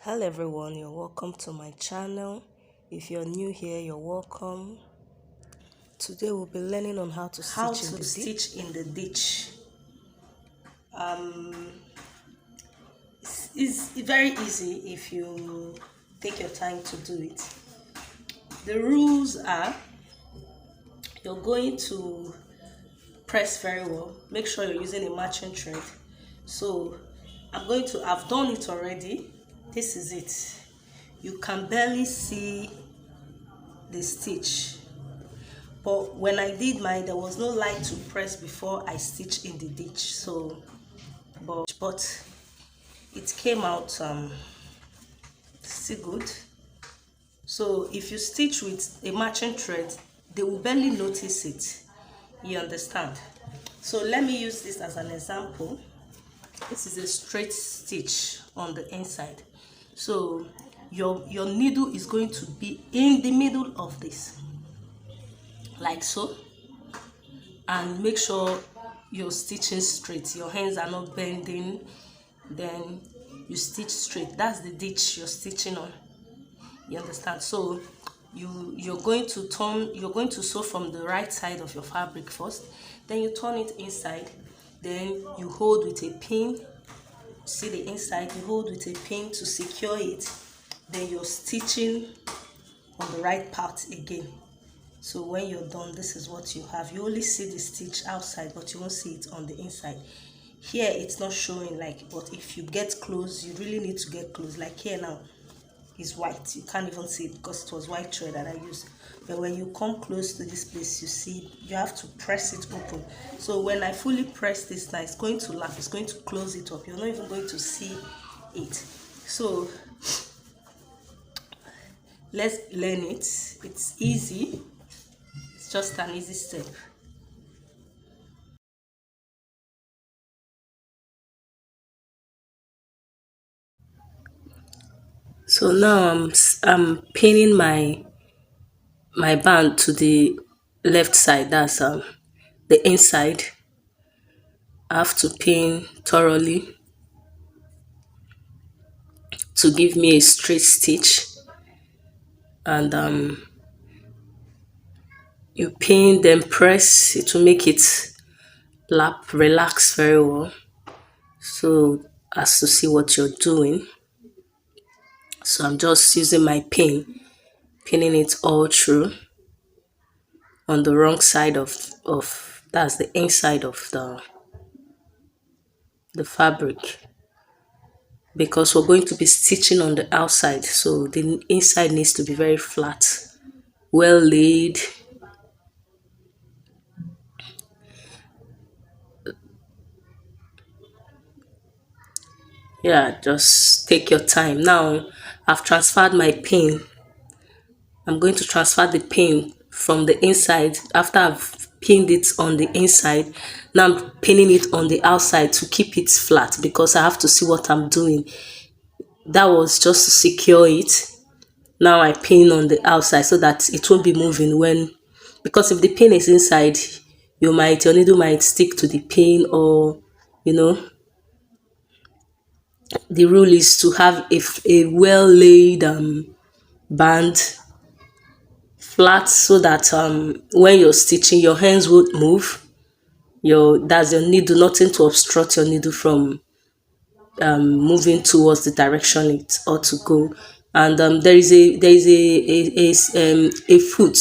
Hello everyone, you're welcome to my channel. If you're new here, you're welcome. Today we'll be learning on how to stitch in the ditch. It's very easy if you take your time to do it. The rules are you're going to press very well. Make sure you're using a matching thread. So I've done it already. This is it. You can barely see the stitch, but when I did mine there was no light to press before I stitched in the ditch, so but it came out still good. So if you stitch with a matching thread, they will barely notice it, you understand? So let me use this as an example. This is a straight stitch on the inside, so your needle is going to be in the middle of this, like so, and make sure you're stitching straight, your hands are not bending. Then you stitch straight. That's the ditch you're stitching on, you understand? So you're going to sew from the right side of your fabric first, then you turn it inside, then you hold with a pin. See the inside, you hold with a pin to secure it, then you're stitching on the right part again. So when you're done, this is what you have. You only see the stitch outside, but you won't see it on the inside. Here it's not showing, like, but if you get close, you really need to get close. Like here now is white, you can't even see it because it was white thread that I used. But when you come close to this place, you see you have to press it open. So when I fully press this now, it's going to lap, it's going to close it up. You're not even going to see it. So let's learn it. It's easy. It's just an easy step. So now I'm pinning my band to the left side. That's the inside. I have to pin thoroughly to give me a straight stitch, and you pin, then press it to make it relax very well, so as to see what you're doing. So I'm just using my pin, pinning it all through on the wrong side of that's the inside of the fabric, because we're going to be stitching on the outside, so the inside needs to be very flat, well laid. Yeah, just take your time. Now I've transferred my pin. I'm going to transfer the pin from the inside. After I've pinned it on the inside, now I'm pinning it on the outside to keep it flat, because I have to see what I'm doing. That was just to secure it. Now I pin on the outside so that it won't be moving when, because if the pin is inside, your needle might stick to the pin, or the rule is to have a well laid band, flat, so that when you're stitching, your hands won't move. That's your needle, nothing to obstruct your needle from moving towards the direction it ought to go. And there is a foot,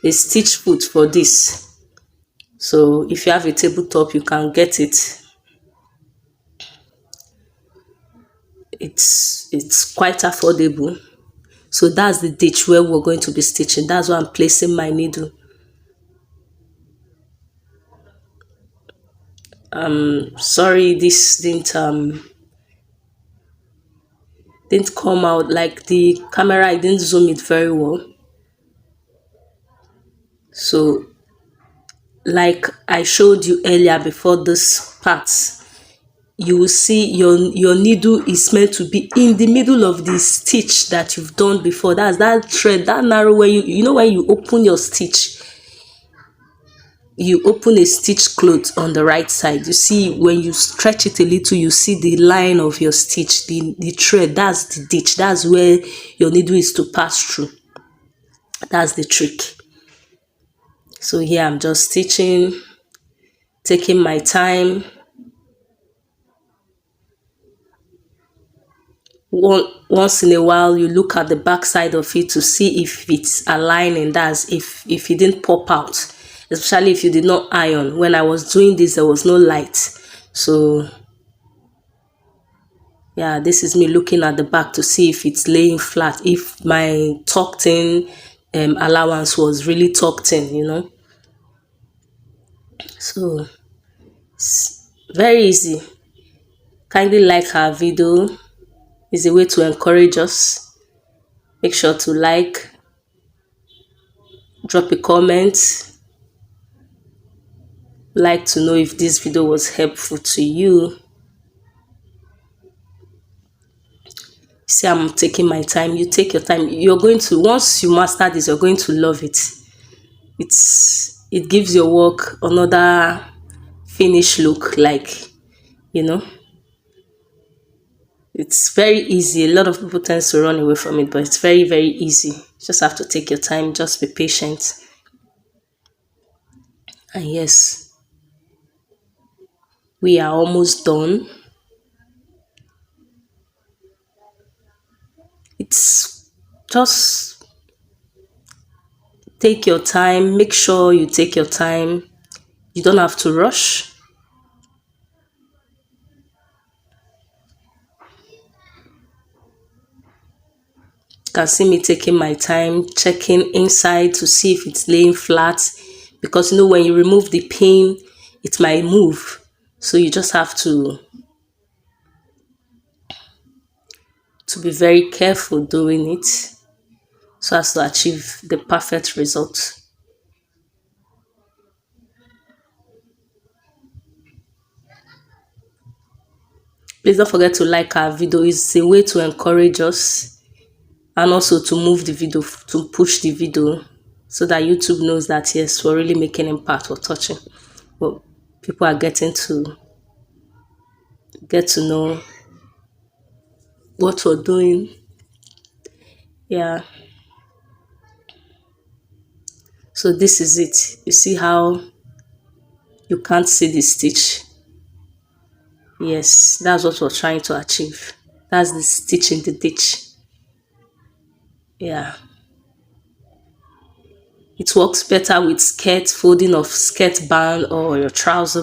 a stitch foot for this. So if you have a tabletop, you can get it. It's quite affordable. So that's the ditch where we're going to be stitching. That's where I'm placing my needle. Sorry, this didn't come out, like the camera, I didn't zoom it very well. So like I showed you earlier, before this part, you will see your needle is meant to be in the middle of the stitch that you've done before. That's that thread, that narrow, where you know when you open your stitch, you open a stitch cloth on the right side, you see when you stretch it a little, you see the line of your stitch, the thread, that's the ditch, that's where your needle is to pass through. That's the trick. So here I'm just stitching, taking my time. Once in a while, you look at the back side of it to see if it's aligning. That's if it didn't pop out, especially if you did not iron. When I was doing this, there was no light, so yeah, this is me looking at the back to see if it's laying flat, if my tucked in allowance was really tucked in, So it's very easy. Kindly like our video. It's a way to encourage us. Make sure to like, drop a comment, like to know if this video was helpful to you. See, I'm taking my time. You take your time. You're going to, once you master this, you're going to love it. It gives your work another finished look, like, it's very easy. A lot of people tend to run away from it, but it's very, very easy. Just have to take your time. Just be patient. And yes, we are almost done. It's just take your time. Make sure you take your time. You don't have to rush. You can see me taking my time, checking inside to see if it's laying flat, because when you remove the pin, it might move, so you just have to be very careful doing it so as to achieve the perfect result. Please don't forget to like our video. It's a way to encourage us and also to move the video, to push the video, so that YouTube knows that yes, we're really making impact, we're touching. Well, people are getting to get to know what we're doing. Yeah. So this is it. You see how you can't see the stitch? Yes, that's what we're trying to achieve. That's the stitch in the ditch. Yeah. It works better with skirt, folding of skirt band or your trouser